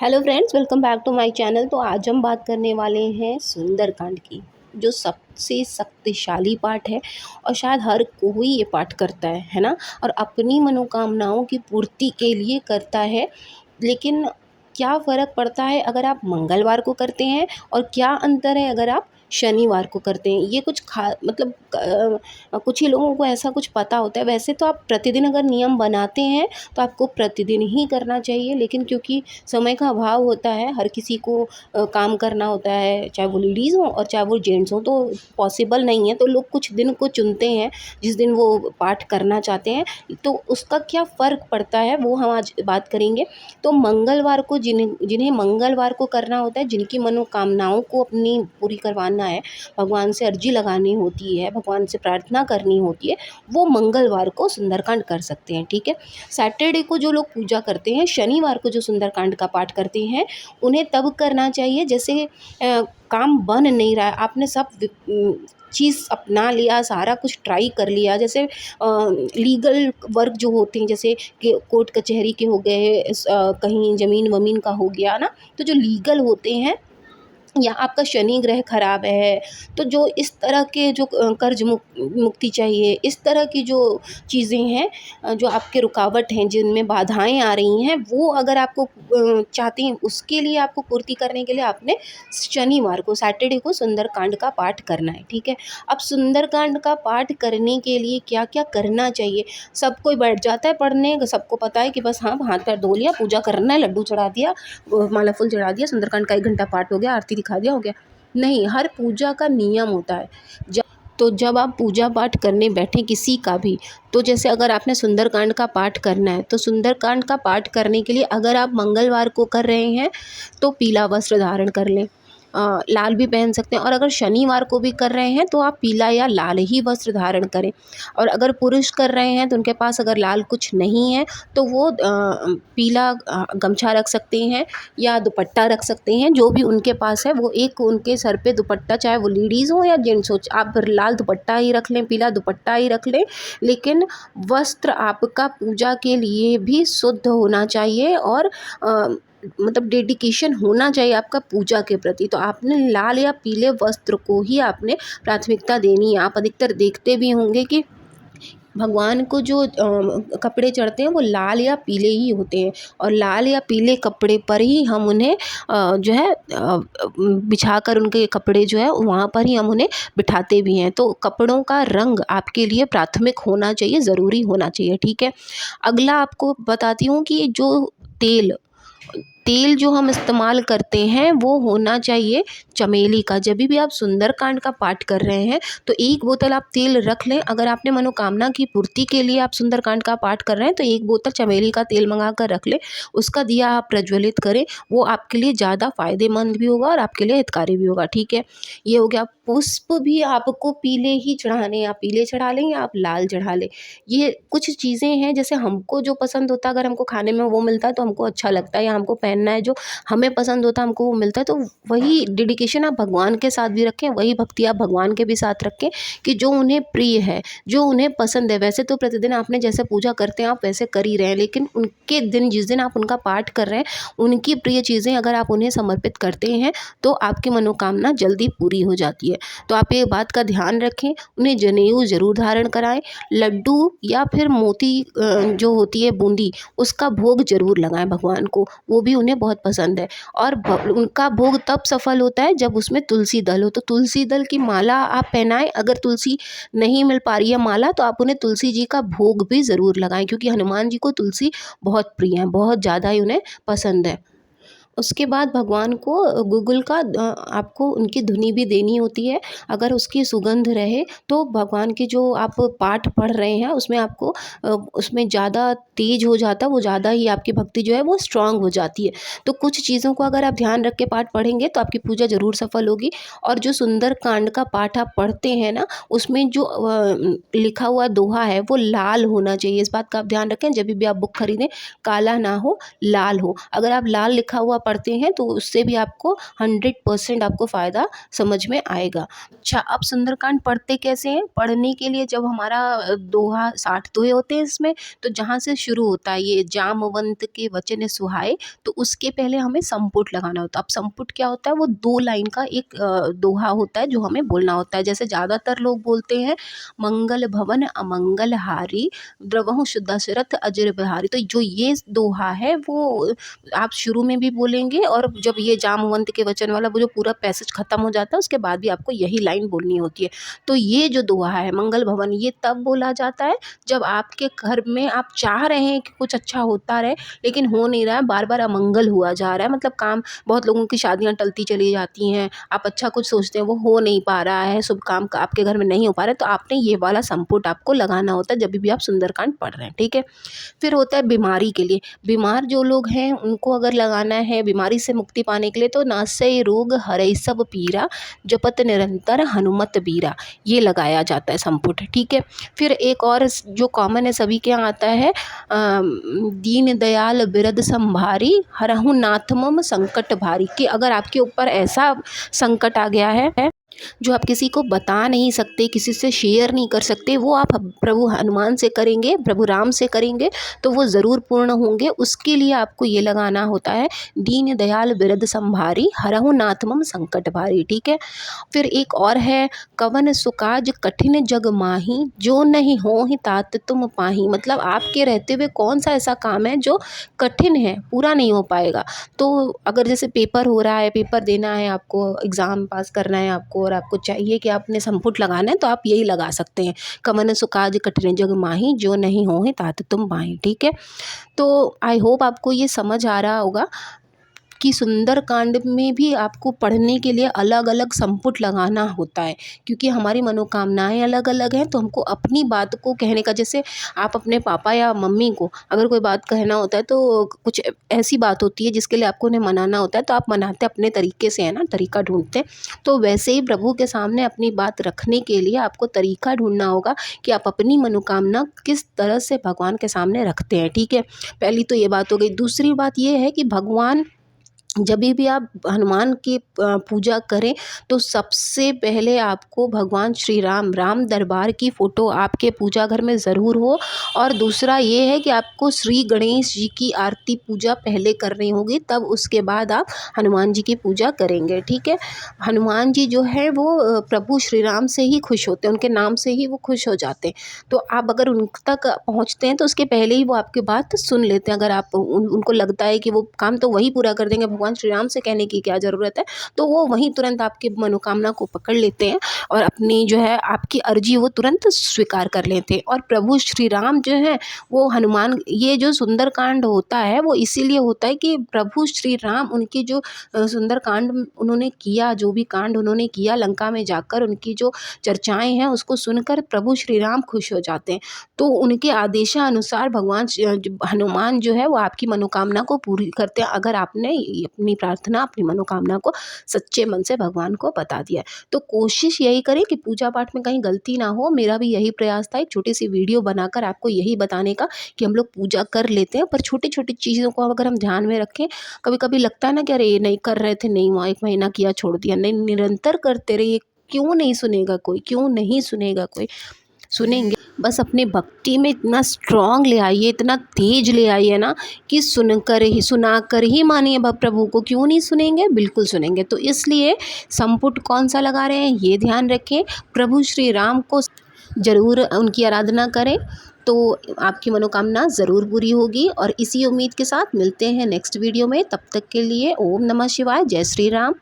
Hello friends, welcome back to my channel. तो आज हम बात करने वाले हैं सुंदरकांड की, जो सबसे शक्तिशाली पाठ है और शायद हर कोई ये पाठ करता है ना। और अपनी मनोकामनाओं की पूर्ति के लिए करता है। लेकिन क्या फ़र्क पड़ता है अगर आप मंगलवार को करते हैं और क्या अंतर है अगर आप शनिवार को करते हैं? ये कुछ मतलब कुछ ही लोगों को ऐसा कुछ पता होता है। वैसे तो आप प्रतिदिन अगर नियम बनाते हैं तो आपको प्रतिदिन ही करना चाहिए, लेकिन क्योंकि समय का अभाव होता है, हर किसी को काम करना होता है, चाहे वो लेडीज़ हों और चाहे वो जेंट्स हों, तो पॉसिबल नहीं है। तो लोग कुछ दिन को चुनते हैं जिस दिन वो पाठ करना चाहते हैं। तो उसका क्या फ़र्क पड़ता है वो हम आज बात करेंगे। तो मंगलवार को जिन्हें जिन्हें मंगलवार को करना होता है, जिनकी मनोकामनाओं को अपनी पूरी करवाना है, भगवान से अर्जी लगानी होती है, भगवान से प्रार्थना करनी होती है, वो मंगलवार को सुंदरकांड कर सकते हैं। ठीक है। सैटरडे को जो लोग पूजा करते हैं, शनिवार को जो सुंदरकांड का पाठ करते हैं, उन्हें तब करना चाहिए जैसे काम बन नहीं रहा है, आपने सब चीज़ अपना लिया, सारा कुछ ट्राई कर लिया। जैसे लीगल वर्क जो होते हैं, जैसे कि कोर्ट कचहरी के हो गए, कहीं ज़मीन वमीन का हो गया ना। तो जो लीगल होते हैं, या आपका शनि ग्रह खराब है, तो जो इस तरह के जो कर्ज मुक्ति चाहिए, इस तरह की जो चीज़ें हैं, जो आपके रुकावट हैं, जिनमें बाधाएं आ रही हैं, वो अगर आपको चाहते हैं, उसके लिए आपको पूर्ति करने के लिए आपने शनिवार को, सैटरडे को सुंदरकांड का पाठ करना है। ठीक है। अब सुंदरकांड का पाठ करने के लिए क्या क्या करना चाहिए? सब कोई बैठ जाता है पढ़ने, सबको पता है कि बस हाँ, हाथ पैर धो लिया, पूजा करना है, लड्डू चढ़ा दिया, माला फूल चढ़ा दिया, सुंदरकांड का 1 घंटा पाठ हो गया, आरती दिखा दिया, हो गया। नहीं, हर पूजा का नियम होता है। जब आप पूजा पाठ करने बैठें किसी का भी, तो जैसे अगर आपने सुंदरकांड का पाठ करना है, तो सुंदरकांड का पाठ करने के लिए अगर आप मंगलवार को कर रहे हैं तो पीला वस्त्र धारण कर लें। लाल भी पहन सकते हैं। और अगर शनिवार को भी कर रहे हैं तो आप पीला या लाल ही वस्त्र धारण करें। और अगर पुरुष कर रहे हैं तो उनके पास अगर लाल कुछ नहीं है तो वो पीला गमछा रख सकते हैं या दुपट्टा रख सकते हैं, जो भी उनके पास है। वो एक उनके सर पे दुपट्टा, चाहे वो लेडीज़ हो या जेंट्स हो, आप लाल दुपट्टा ही रख लें, पीला दुपट्टा ही रख लें, लेकिन वस्त्र आपका पूजा के लिए भी शुद्ध होना चाहिए और मतलब डेडिकेशन होना चाहिए आपका पूजा के प्रति। तो आपने लाल या पीले वस्त्र को ही आपने प्राथमिकता देनी है। आप अधिकतर देखते भी होंगे कि भगवान को जो कपड़े चढ़ते हैं वो लाल या पीले ही होते हैं, और लाल या पीले कपड़े पर ही हम उन्हें जो है बिछाकर, उनके कपड़े जो है वहाँ पर ही हम उन्हें बिठाते भी हैं। तो कपड़ों का रंग आपके लिए प्राथमिक होना चाहिए, ज़रूरी होना चाहिए। ठीक है। अगला आपको बताती हूँ कि जो तेल तेल जो हम इस्तेमाल करते हैं वो होना चाहिए चमेली का। जब भी आप सुंदरकांड का पाठ कर रहे हैं तो 1 बोतल आप तेल रख लें। अगर आपने मनोकामना की पूर्ति के लिए आप सुंदरकांड का पाठ कर रहे हैं तो 1 बोतल चमेली का तेल मंगा कर रख लें। उसका दिया आप प्रज्वलित करें, वो आपके लिए ज़्यादा फ़ायदेमंद भी होगा और आपके लिए हितकारी भी होगा। ठीक है। ये हो गया। पुष्प भी आपको पीले ही चढ़ाने, आप पीले चढ़ा लें या आप लाल चढ़ा लें। ये कुछ चीज़ें हैं, जैसे हमको जो पसंद होता है, अगर हमको खाने में वो मिलता है तो हमको अच्छा लगता है, या हमको पहनना है जो हमें पसंद होता है, हमको वो मिलता है, तो वही डेडिकेशन आप भगवान के साथ भी रखें, वही भक्ति आप भगवान के भी साथ रखें कि जो उन्हें प्रिय है, जो उन्हें पसंद है। वैसे तो प्रतिदिन आपने जैसे पूजा करते हैं आप वैसे कर ही रहे हैं, लेकिन उनके दिन, जिस दिन आप उनका पाठ कर रहे हैं, उनकी प्रिय चीज़ें अगर आप उन्हें समर्पित करते हैं तो आपकी मनोकामना जल्दी पूरी हो जाती है। तो आप ये बात का ध्यान रखें। उन्हें जनेऊ ज़रूर धारण कराएं। लड्डू या फिर मोती जो होती है बूंदी, उसका भोग ज़रूर लगाएं भगवान को, वो भी उन्हें बहुत पसंद है। और उनका भोग तब सफल होता है जब उसमें तुलसी दल हो, तो तुलसी दल की माला आप पहनाएं। अगर तुलसी नहीं मिल पा रही है माला, तो आप उन्हें तुलसी जी का भोग भी ज़रूर लगाएं, क्योंकि हनुमान जी को तुलसी बहुत प्रिय है, बहुत ज़्यादा ही उन्हें पसंद है। उसके बाद भगवान को गूगल का आपको उनकी धुनी भी देनी होती है। अगर उसकी सुगंध रहे तो भगवान के जो आप पाठ पढ़ रहे हैं उसमें आपको उसमें ज़्यादा तेज हो जाता है, वो ज़्यादा ही आपकी भक्ति जो है वो स्ट्रांग हो जाती है। तो कुछ चीज़ों को अगर आप ध्यान रख के पाठ पढ़ेंगे तो आपकी पूजा ज़रूर सफल होगी। और जो सुंदर कांड का पाठ आप पढ़ते हैं ना, उसमें जो लिखा हुआ दोहा है वो लाल होना चाहिए। इस बात का आप ध्यान रखें, जब भी आप बुक खरीदें काला ना हो, लाल हो। अगर आप लाल लिखा हुआ पढ़ते हैं तो उससे भी आपको 100% आपको फ़ायदा समझ में आएगा। अच्छा, अब सुंदरकांड पढ़ते कैसे हैं? पढ़ने के लिए जब हमारा दोहा 60 दोहे होते हैं इसमें, तो जहाँ से शुरू होता है ये जामवंत के वचन सुहाए, तो उसके पहले हमें संपुट लगाना होता है। अब संपुट क्या होता है? वो 2 लाइन का एक दोहा होता है जो हमें बोलना होता है। जैसे ज़्यादातर लोग बोलते हैं, मंगल भवन अमंगल हारी, द्रवहु दशरथ अजर बिहारी। तो जो ये दोहा है वो आप शुरू में भी बोलेंगे, और जब ये जामवंत के वचन वाला वो जो पूरा पैसेज खत्म हो जाता है उसके बाद भी आपको यही लाइन बोलनी होती है। तो ये जो दोहा है मंगल भवन, ये तब बोला जाता है जब आपके घर में आप चाह रहे हैं कि कुछ अच्छा होता रहे, लेकिन हो नहीं रहा है, बार बार अमंगल हुआ जा रहा है। मतलब काम, बहुत लोगों की शादियां टलती चली जाती हैं, आप अच्छा कुछ सोचते हैं वो हो नहीं पा रहा है, शुभ काम का आपके घर में नहीं हो पा रहा है, तो आपने ये वाला संपुट आपको लगाना होता है जब भी आप सुंदरकांड पढ़ रहे हैं। ठीक है। फिर होता है बीमारी के लिए। बीमार जो लोग हैं उनको अगर लगाना है बीमारी से मुक्ति पाने के लिए, तो नासै रोग हरै सब पीरा, जपत निरंतर हनुमत बीरा, ये लगाया जाता है संपुट। ठीक है। फिर एक और जो कॉमन है सभी के यहाँ आता है, दीन दयाल बिरद संभारी, हरहु नाथ मम संकट भारी, कि अगर आपके ऊपर ऐसा संकट आ गया है जो आप किसी को बता नहीं सकते, किसी से शेयर नहीं कर सकते, वो आप प्रभु हनुमान से करेंगे, प्रभु राम से करेंगे तो वो ज़रूर पूर्ण होंगे। उसके लिए आपको ये लगाना होता है, दीन दयाल बिरद संभारी, हरहु नाथ मम संकट भारी। ठीक है। फिर एक और है, कवन सुकाज कठिन जग माही, जो नहीं हो ही तात तुम पाही। मतलब आपके रहते हुए कौन सा ऐसा काम है जो कठिन है, पूरा नहीं हो पाएगा। तो अगर जैसे पेपर हो रहा है, पेपर देना है आपको, एग्ज़ाम पास करना है आपको, और आपको चाहिए कि आपने संपुट लगाना है, तो आप यही लगा सकते हैं, कवन सुकाज कठिन जग माही, जो नहीं हो ही तात तुम पाही। ठीक है। तो आई होप आपको ये समझ आ रहा होगा कि सुंदरकांड में भी आपको पढ़ने के लिए अलग अलग संपुट लगाना होता है, क्योंकि हमारी मनोकामनाएं अलग अलग हैं। तो हमको अपनी बात को कहने का, जैसे आप अपने पापा या मम्मी को अगर कोई बात कहना होता है, तो कुछ ऐसी बात होती है जिसके लिए आपको उन्हें मनाना होता है, तो आप मनाते अपने तरीके से, है ना, तरीका ढूंढते हैं। तो वैसे ही प्रभु के सामने अपनी बात रखने के लिए आपको तरीका ढूंढना होगा कि आप अपनी मनोकामना किस तरह से भगवान के सामने रखते हैं। ठीक है। पहली तो ये बात हो गई। दूसरी बात ये है कि भगवान, जब भी आप हनुमान की पूजा करें, तो सबसे पहले आपको भगवान श्री राम, राम दरबार की फ़ोटो आपके पूजा घर में ज़रूर हो। और दूसरा ये है कि आपको श्री गणेश जी की आरती पूजा पहले करनी होगी, तब उसके बाद आप हनुमान जी की पूजा करेंगे। ठीक है। हनुमान जी जो है वो प्रभु श्री राम से ही खुश होते हैं, उनके नाम से ही वो खुश हो जाते हैं। तो आप अगर उन तक पहुँचते हैं तो उसके पहले ही वो आपकी बात सुन लेते हैं। अगर आप उनको लगता है कि वो काम तो वही पूरा कर देंगे, भगवान श्री राम से कहने की क्या ज़रूरत है, तो वो वहीं तुरंत आपकी मनोकामना को पकड़ लेते हैं और अपनी जो है आपकी अर्जी वो तुरंत स्वीकार कर लेते हैं। और प्रभु श्री राम जो है वो हनुमान, ये जो सुंदरकांड होता है वो इसीलिए होता है कि प्रभु श्री राम उनकी जो सुंदरकांड उन्होंने किया, जो भी कांड उन्होंने किया लंका में जाकर, उनकी जो चर्चाएं हैं उसको सुनकर प्रभु श्री राम खुश हो जाते हैं। तो उनके आदेशानुसार भगवान हनुमान जो है वो आपकी मनोकामना को पूरी करते हैं, अगर आपने अपनी प्रार्थना, अपनी मनोकामना को सच्चे मन से भगवान को बता दिया। तो कोशिश यही करें कि पूजा पाठ में कहीं गलती ना हो। मेरा भी यही प्रयास था, एक छोटी सी वीडियो बनाकर आपको यही बताने का कि हम लोग पूजा कर लेते हैं, पर छोटी छोटी चीज़ों को अगर हम ध्यान में रखें, कभी कभी लगता है ना कि अरे ये नहीं कर रहे थे, नहीं हुआ, 1 महीना किया छोड़ दिया, नहीं, निरंतर करते रहिए। क्यों नहीं सुनेगा कोई, क्यों नहीं सुनेगा कोई, सुनेंगे। बस अपने भक्ति में इतना स्ट्रॉन्ग ले आइए, इतना तेज ले आइए ना कि सुनाकर ही मानिए प्रभु को। क्यों नहीं सुनेंगे, बिल्कुल सुनेंगे। तो इसलिए संपुट कौन सा लगा रहे हैं ये ध्यान रखें, प्रभु श्री राम को ज़रूर उनकी आराधना करें, तो आपकी मनोकामना ज़रूर पूरी होगी। और इसी उम्मीद के साथ मिलते हैं नेक्स्ट वीडियो में। तब तक के लिए ओम नमः शिवाय, जय श्री राम।